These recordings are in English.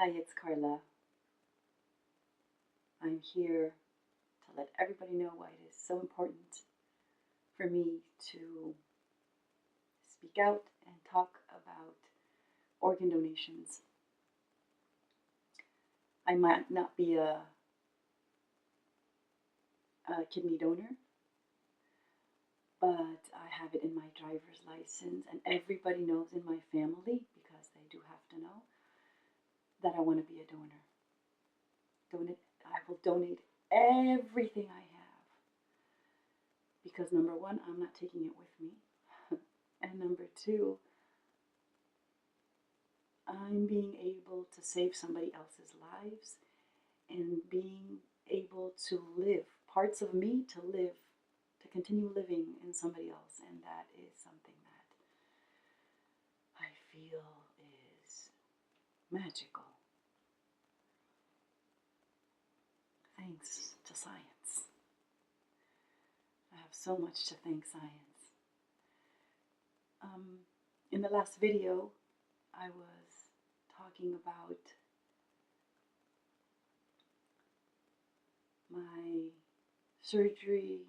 Hi, it's Carla. I'm here to let everybody know why it is so important for me to speak out and talk about organ donations. I might not be a kidney donor, but I have it in my driver's license, and everybody knows in my family, because they do have to know, that I want to be a donor. I will donate everything I have, because number one, I'm not taking it with me, and number two, I'm being able to save somebody else's lives and being able to live, parts of me to live, to continue living in somebody else. And that is something that I feel is magical. Thanks to science. I have so much to thank science. In the last video, I was talking about my surgery,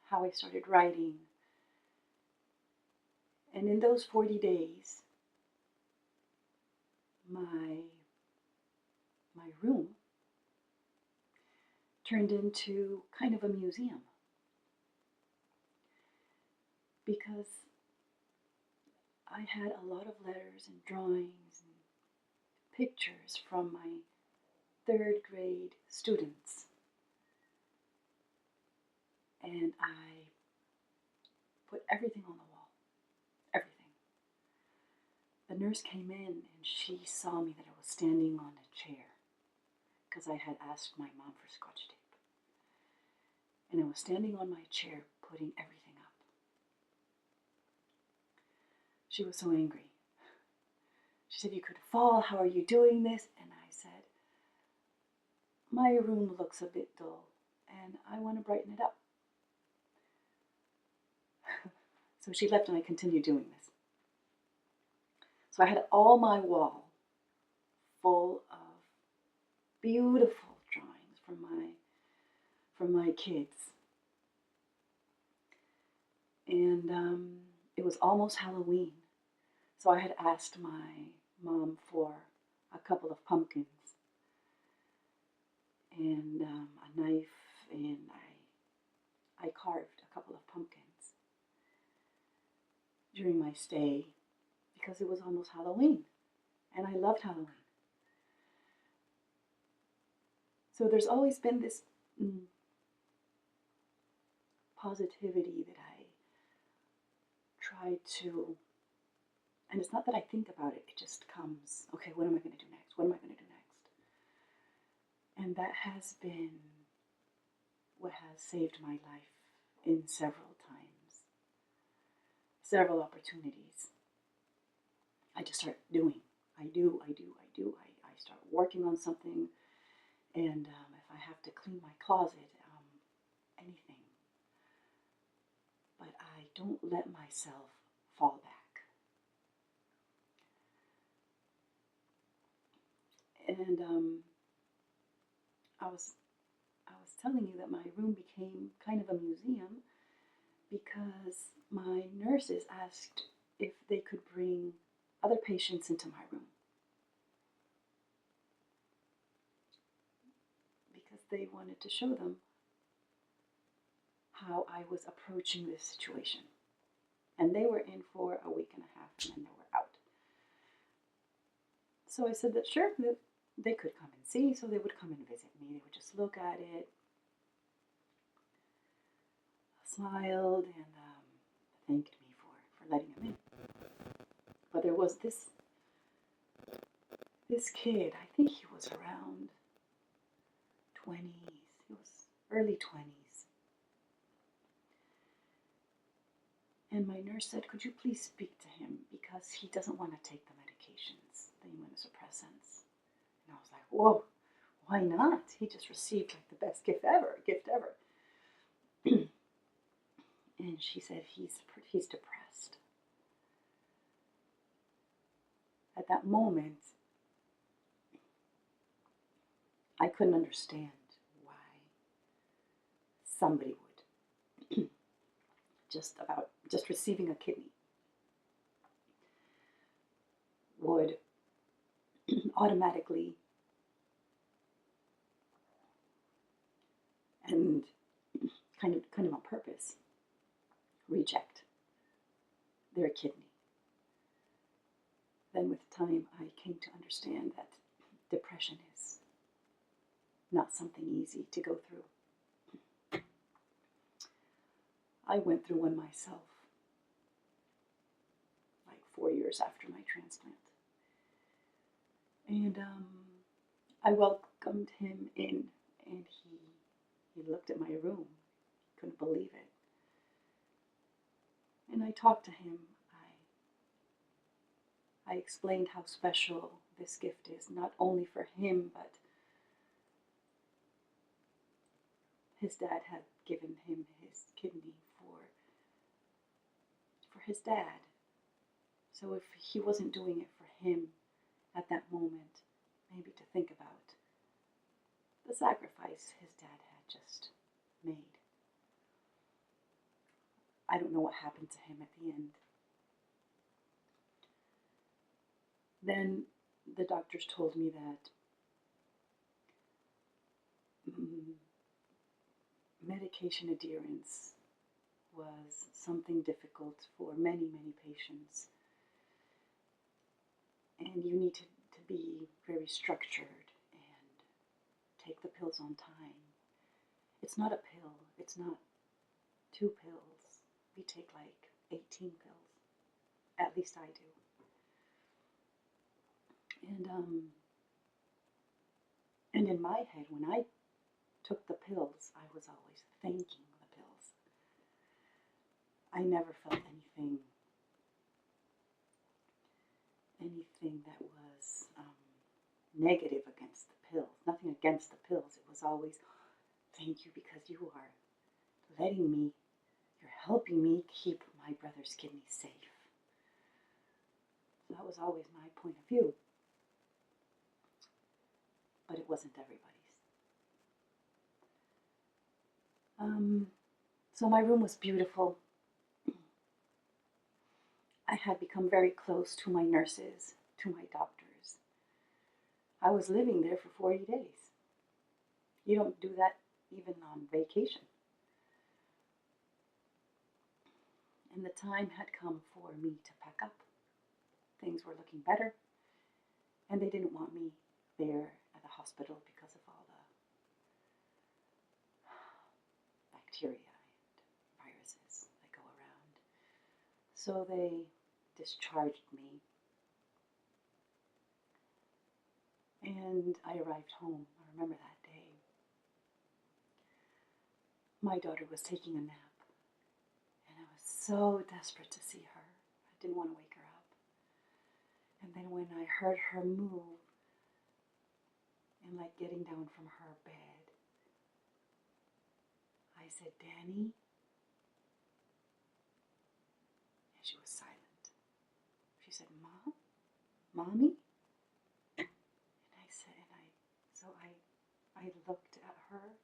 how I started writing. And in those 40 days, my room turned into kind of a museum, because I had a lot of letters and drawings and pictures from my third grade students. And I put everything on the wall, everything. The nurse came in and she saw me that I was standing on a chair, because I had asked my mom for Scotch tape. And I was standing on my chair putting everything up. She was so angry. She said, "You could fall, how are you doing this?" And I said, "My room looks a bit dull and I want to brighten it up." So she left and I continued doing this. So I had all my wall full of beautiful drawings from my kids. And it was almost Halloween. So I had asked my mom for a couple of pumpkins and a knife, and I carved a couple of pumpkins during my stay, because it was almost Halloween and I loved Halloween. So there's always been this positivity that I try to, and it's not that I think about it, it just comes. Okay, what am I going to do next? What am I going to do next? And that has been what has saved my life in several times, several opportunities. I just start doing. I start working on something, and if I have to clean my closet, anything. But I don't let myself fall back. And I was telling you that my room became kind of a museum because my nurses asked if they could bring other patients into my room, because they wanted to show them how I was approaching this situation. And they were in for a week and a half and then they were out. So I said that sure, that they could come and see, so they would come and visit me. They would just look at it, smiled, and thanked me for letting them in. But there was this kid, I think he was around 20s, he was early 20s. And my nurse said, "Could you please speak to him, because he doesn't want to take the medications, the immunosuppressants." And I was like, whoa, why not? He just received like the best gift ever. And she said, he's depressed. At that moment, I couldn't understand why somebody would just receiving a kidney would automatically and kind of on purpose reject their kidney. Then with time I came to understand that depression is not something easy to go through. I went through one myself, like 4 years after my transplant. And I welcomed him in, and he looked at my room. He couldn't believe it. And I talked to him. I explained how special this gift is, not only for him, but his dad had given him his kidney for his dad. So if he wasn't doing it for him at that moment, maybe to think about the sacrifice his dad had just made. I don't know what happened to him at the end. Then the doctors told me that medication adherence was something difficult for many, many patients. And you need to be very structured and take the pills on time. It's not a pill. It's not 2 pills. We take like 18 pills. At least I do. And in my head, when I took the pills, I was always thanking the pills. I never felt anything that was negative against the pills. Nothing against the pills. It was always, thank you, because you are letting me, you're helping me keep my brother's kidney safe. So that was always my point of view. But it wasn't everybody's. So my room was beautiful. I had become very close to my nurses, to my doctors. I was living there for 40 days. You don't do that even on vacation. And the time had come for me to pack up. Things were looking better, and they didn't want me there at the hospital because of all the bacteria and viruses that go around. So they discharged me, and I arrived home. I remember that day. My daughter was taking a nap, and I was so desperate to see her. I didn't want to wake her up. And then when I heard her move and like getting down from her bed, I said, Danny? And she was silent. She said, Mom? Mommy? And I said, I looked at her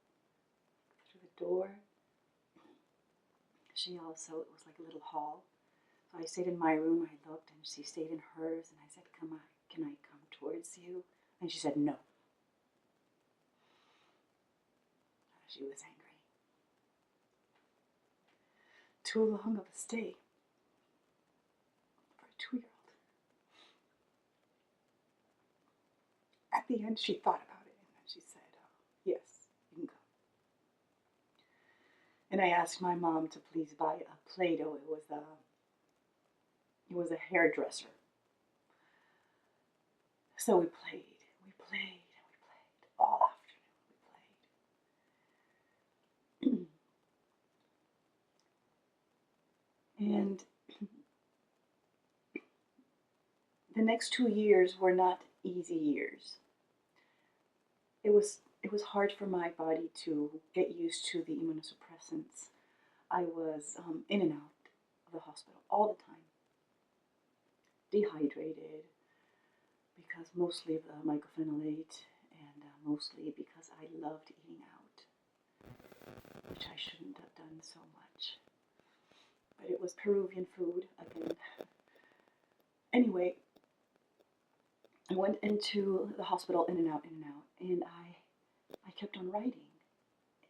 through the door. She also, it was like a little hall. So I stayed in my room, I looked, and she stayed in hers, and I said, come on, can I come towards you? And she said, no. She was angry. Too long of a stay for a 2-year-old. At the end, she thought about it, and then she said, yes, you can go. And I asked my mom to please buy a Play-Doh. It was a hairdresser. So we played all afternoon. We played. And the next 2 years were not easy years. It was hard for my body to get used to the immunosuppressants. I was in and out of the hospital all the time, dehydrated because mostly of the mycophenolate and mostly because I loved eating out, which I shouldn't have done so much. But it was Peruvian food again. Anyway, I went into the hospital in and out, and I kept on writing.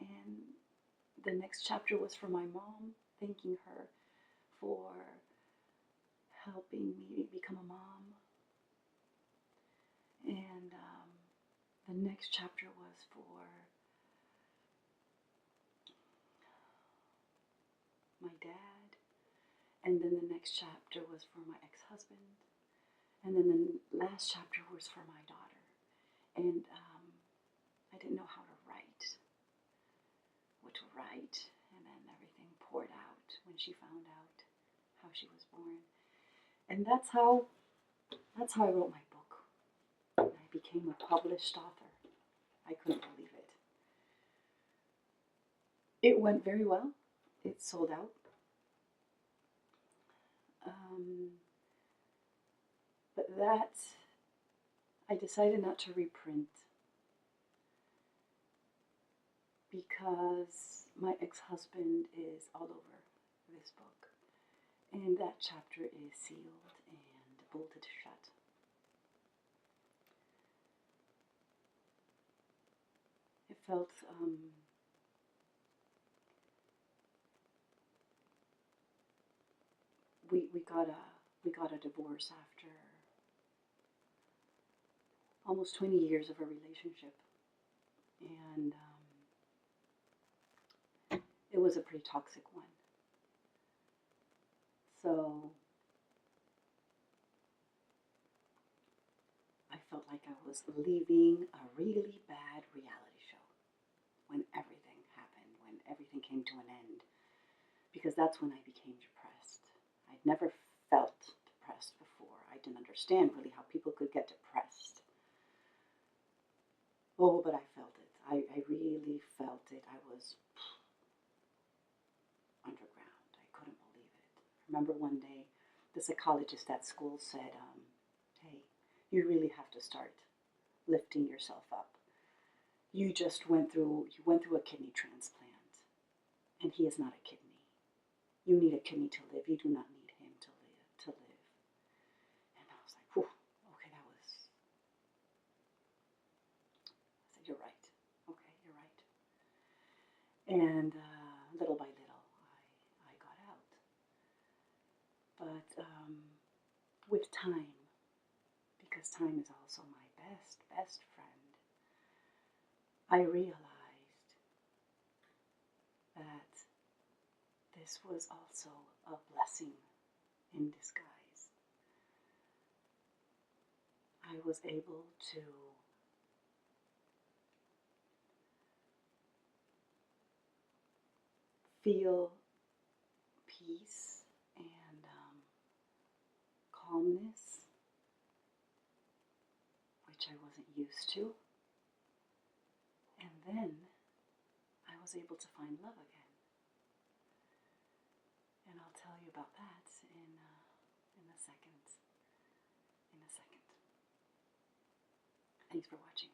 And the next chapter was for my mom, thanking her for helping me become a mom. And the next chapter was for my dad. And then the next chapter was for my ex-husband. And then the last chapter was for my daughter. And I didn't know how to write, what to write. And then everything poured out when she found out how she was born. And that's how I wrote my book. I became a published author. I couldn't believe it. It went very well. It sold out. But that, I decided not to reprint because my ex-husband is all over this book. And that chapter is sealed and bolted shut. It felt we got a divorce after almost 20 years of a relationship, and it was a pretty toxic one. So I felt like I was leaving a really bad reality show when everything happened, when everything came to an end, because that's when I became depressed. I'd never felt depressed before. I didn't understand really how people could get depressed. Oh, but I felt it. I really felt it. I was underground. I couldn't believe it. I remember one day the psychologist at school said, hey, you really have to start lifting yourself up. You went through a kidney transplant, and he is not a kidney. You need a kidney to live. You do not need him to live. And I was like, whew, okay, I said, you're right. Okay, you're right. And little by little, I got out. But with time, because time is also my best friend, I realized that this was also a blessing in disguise. I was able to feel peace and calmness, which I wasn't used to. And then I was able to find love again. And I'll tell you about that in a second. Thanks for watching.